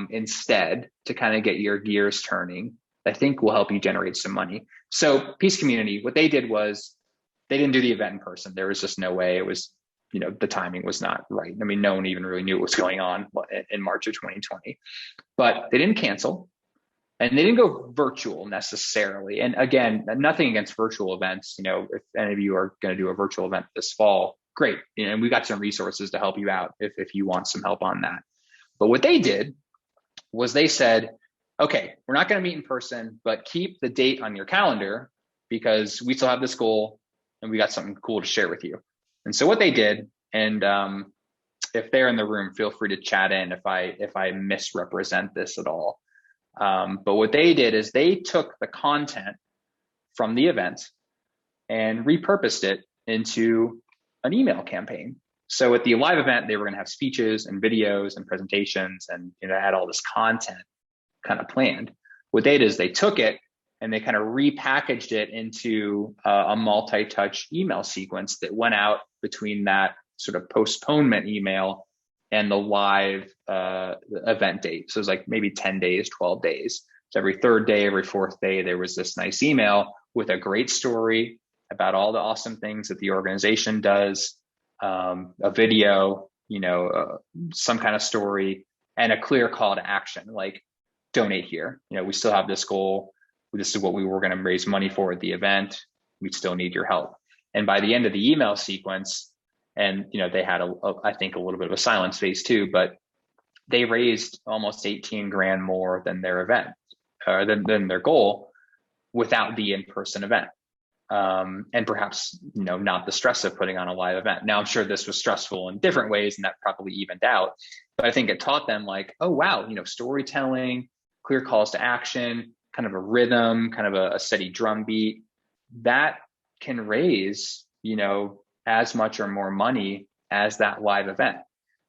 instead to kind of get your gears turning. I think will help you generate some money. So Peace Community, what they did was they didn't do the event in person. There was just no way. It was, the timing was not right. I mean, no one even really knew what was going on in March of 2020, but they didn't cancel. And they didn't go virtual necessarily. And again, nothing against virtual events. If any of you are going to do a virtual event this fall, great. And we got some resources to help you out if you want some help on that. But what they did was they said, okay, we're not going to meet in person, but keep the date on your calendar, because we still have this goal and we got something cool to share with you. And so what they did, and if they're in the room, feel free to chat in if I misrepresent this at all. But what they did is they took the content from the event and repurposed it into an email campaign. So at the live event, they were going to have speeches and videos and presentations, and had all this content kind of planned. What they did is they took it and they kind of repackaged it into a multi-touch email sequence that went out between that sort of postponement email and the live event date. So it was like maybe 10 days, 12 days. So every third day, every fourth day, there was this nice email with a great story about all the awesome things that the organization does, a video, some kind of story, and a clear call to action, like donate here. We still have this goal. This is what we were going to raise money for at the event. We still need your help. And by the end of the email sequence, and they had I think a little bit of a silence phase too, but they raised almost 18 grand more than their event, than their goal, without the in-person event. And perhaps, not the stress of putting on a live event. Now, I'm sure this was stressful in different ways, and that probably evened out. But I think it taught them like, oh, wow, storytelling, clear calls to action, kind of a rhythm, kind of a steady drum beat, that can raise, as much or more money as that live event.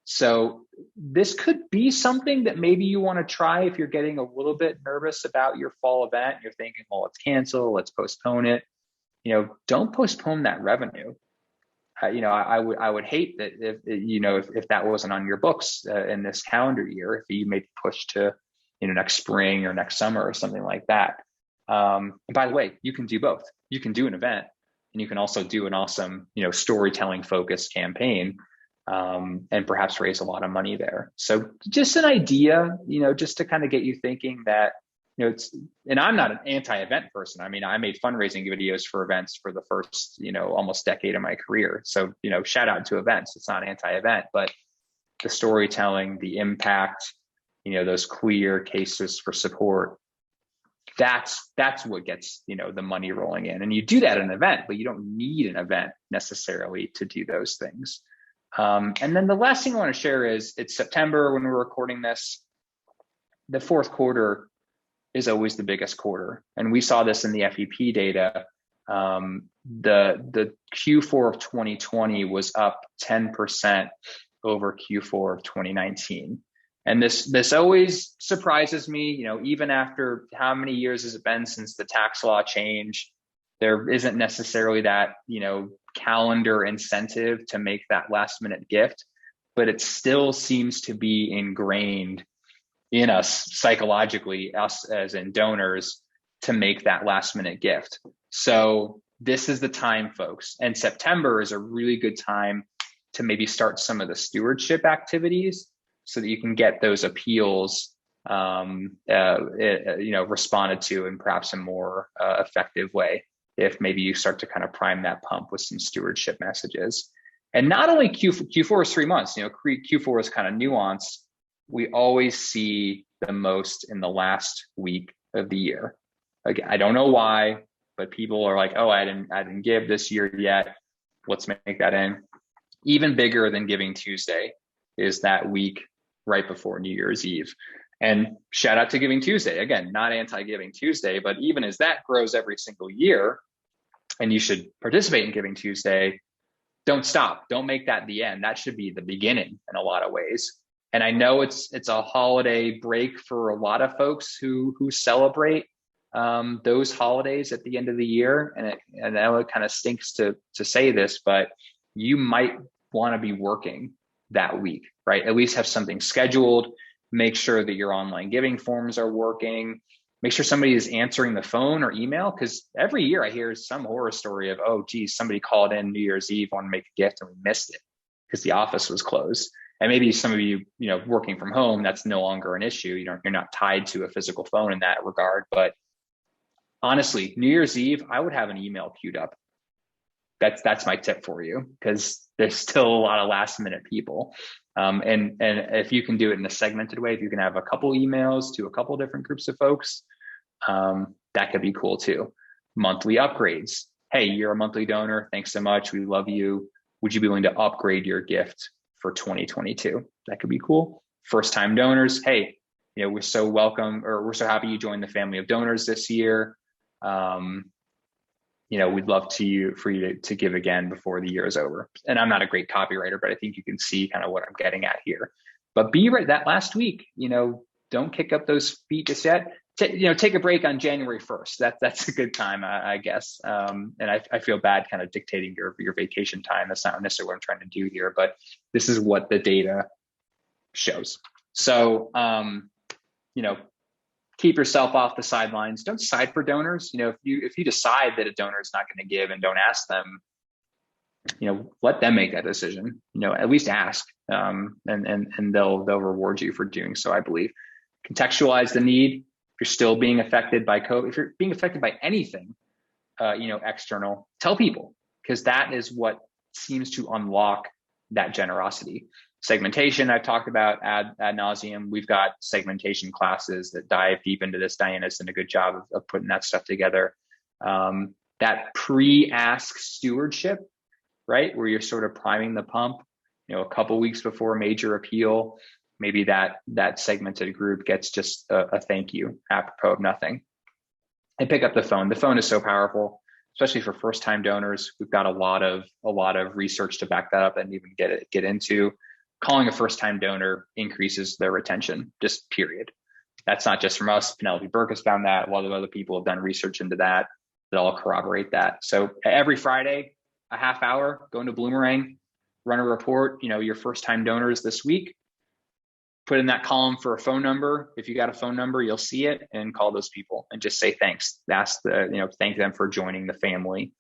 So this could be something that maybe you want to try if you're getting a little bit nervous about your fall event. You're thinking, well, let's cancel, let's postpone it. Don't postpone that revenue. I would hate that if that wasn't on your books in this calendar year, if you made push to next spring or next summer or something like that. And by the way, you can do both. You can do an event, and you can also do an awesome storytelling focused campaign, and perhaps raise a lot of money there. So just an idea, just to kind of get you thinking that and I'm not an anti-event person. I mean, I made fundraising videos for events for the first, almost decade of my career. So, shout out to events. It's not anti-event, but the storytelling, the impact, those clear cases for support, that's what gets, the money rolling in. And you do that at an event, but you don't need an event necessarily to do those things. And then the last thing I want to share is it's September when we're recording this. The fourth quarter is always the biggest quarter. And we saw this in the FEP data. The Q4 of 2020 was up 10% over Q4 of 2019. And this always surprises me, even after how many years has it been since the tax law change, there isn't necessarily that, calendar incentive to make that last minute gift, but it still seems to be ingrained in us psychologically, us as in donors, to make that last minute gift. So this is the time, folks. And September is a really good time to maybe start some of the stewardship activities so that you can get those appeals, responded to in perhaps a more effective way. If maybe you start to kind of prime that pump with some stewardship messages. And not only Q4 is 3 months, Q4 is kind of nuanced. We always see the most in the last week of the year. Again, I don't know why, but people are like, oh, I didn't give this year yet. Let's make that in. Even bigger than Giving Tuesday is that week right before New Year's Eve. And shout out to Giving Tuesday. Again, not anti-Giving Tuesday, but even as that grows every single year, and you should participate in Giving Tuesday, don't stop. Don't make that the end. That should be the beginning in a lot of ways. And I know it's a holiday break for a lot of folks who celebrate those holidays at the end of the year. And I know it kind of stinks to say this, but you might want to be working that week, right? At least have something scheduled. Make sure that your online giving forms are working. Make sure somebody is answering the phone or email, because every year I hear some horror story of, oh, geez, somebody called in New Year's Eve, wanted to make a gift, and we missed it because the office was closed. And maybe some of you, working from home, that's no longer an issue. You're not tied to a physical phone in that regard. But honestly, New Year's Eve, I would have an email queued up. That's my tip for you, because there's still a lot of last minute people. And if you can do it in a segmented way, if you can have a couple emails to a couple different groups of folks, that could be cool too. Monthly upgrades. Hey, you're a monthly donor. Thanks so much. We love you. Would you be willing to upgrade your gift for 2022? That could be cool. First time donors. Hey, we're so welcome, or we're so happy you joined the family of donors this year. We'd love for you to give again before the year is over. And I'm not a great copywriter, but I think you can see kind of what I'm getting at here. But be right that last week, don't kick up those feet just yet. Take a break on January 1st. That's a good time, I guess. And I feel bad kind of dictating your vacation time. That's not necessarily what I'm trying to do here, but this is what the data shows. So, keep yourself off the sidelines. Don't decide for donors. If you decide that a donor is not going to give and don't ask them, let them make that decision. At least ask, and they'll reward you for doing so, I believe. Contextualize the need. If you're still being affected by COVID, if you're being affected by anything, external, tell people, because that is what seems to unlock that generosity. Segmentation, I've talked about ad nauseum. We've got segmentation classes that dive deep into this. Diana's done a good job of putting that stuff together. That pre-ask stewardship, right, where you're sort of priming the pump, a couple weeks before a major appeal, maybe that segmented group gets just a thank you apropos of nothing. And pick up the phone. The phone is so powerful, especially for first-time donors. We've got a lot of research to back that up and even get into. Calling a first-time donor increases their retention, just period. That's not just from us. Penelope Burke has found that. A lot of other people have done research into that all corroborate that. So every Friday, a half hour, go into Bloomerang, run a report, your first-time donors this week. Put in that column for a phone number. If you got a phone number, you'll see it, and call those people and just say thanks. That's thank them for joining the family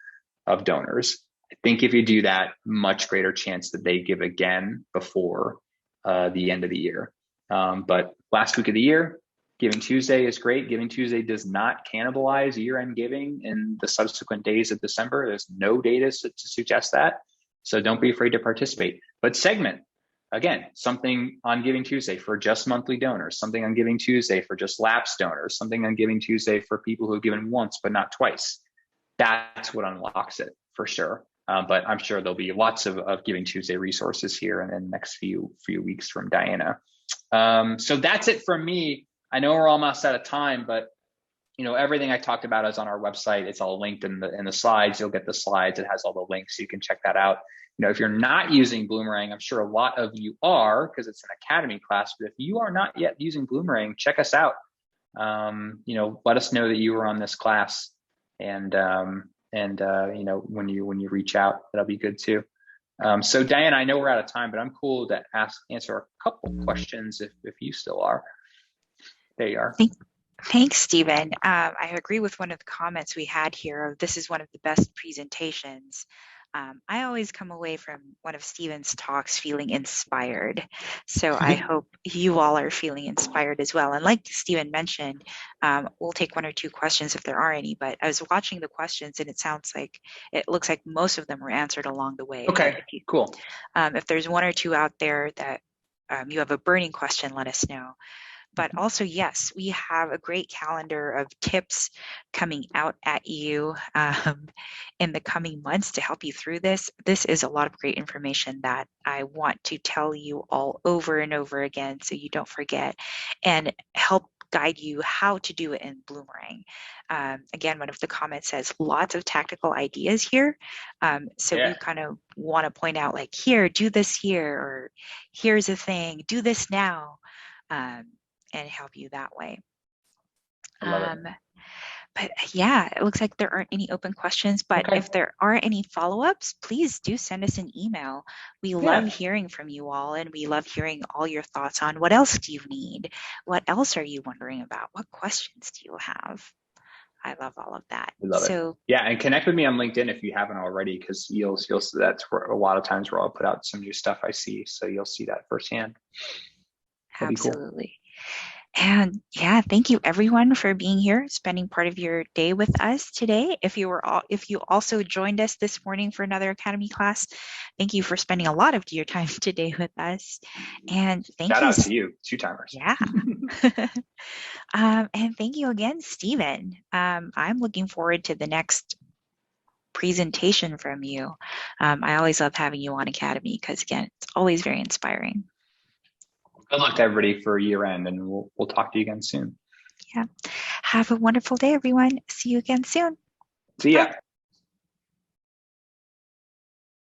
of donors. I think if you do that, much greater chance that they give again before the end of the year. But last week of the year, Giving Tuesday is great. Giving Tuesday does not cannibalize year-end giving in the subsequent days of December. There's no data to suggest that. So don't be afraid to participate. But segment, again, something on Giving Tuesday for just monthly donors, something on Giving Tuesday for just lapsed donors, something on Giving Tuesday for people who have given once but not twice. That's what unlocks it for sure. But I'm sure there'll be lots of Giving Tuesday resources here in the next few weeks from Diana. So that's it from me. I know we're almost out of time, but everything I talked about is on our website. It's all linked in the slides. You'll get the slides. It has all the links, so you can check that out. If you're not using Bloomerang, I'm sure a lot of you are, because it's an academy class. But if you are not yet using Bloomerang, check us out. Let us know that you were on this class, and when you reach out, that'll be good too. So Diana, I know we're out of time, but I'm cool to answer a couple questions if you still are. There you are. Thanks, Stephen. I agree with one of the comments we had here. This is one of the best presentations. I always come away from one of Stephen's talks feeling inspired. So I hope you all are feeling inspired as well. And like Stephen mentioned, we'll take one or two questions if there are any, but I was watching the questions and it looks like most of them were answered along the way. Okay, cool. If there's one or two out there that you have a burning question, let us know. But also, yes, we have a great calendar of tips coming out at you in the coming months to help you through this. This is a lot of great information that I want to tell you all over and over again so you don't forget, and help guide you how to do it in Bloomerang. Again, one of the comments says lots of tactical ideas here. So we kind of want to point out, like, here, do this here, or here's a thing, do this now. And help you that way. But yeah, it looks like there aren't any open questions, but if there are any follow-ups, please do send us an email. We love hearing from you all, and we love hearing all your thoughts on what else do you need? What else are you wondering about? What questions do you have? I love all of that. We love it. Yeah, and connect with me on LinkedIn if you haven't already, because you'll see that's where a lot of times where I'll put out some new stuff I see, so you'll see that firsthand. Absolutely. And yeah, thank you everyone for being here, spending part of your day with us today. If you also joined us this morning for another Academy class, thank you for spending a lot of your time today with us. And shout out to you, two-timers. Yeah. And thank you again, Stephen. I'm looking forward to the next presentation from you. I always love having you on Academy because, again, it's always very inspiring. Good luck to everybody for year end, and we'll talk to you again soon. Yeah. Have a wonderful day, everyone. See you again soon. See ya. Bye.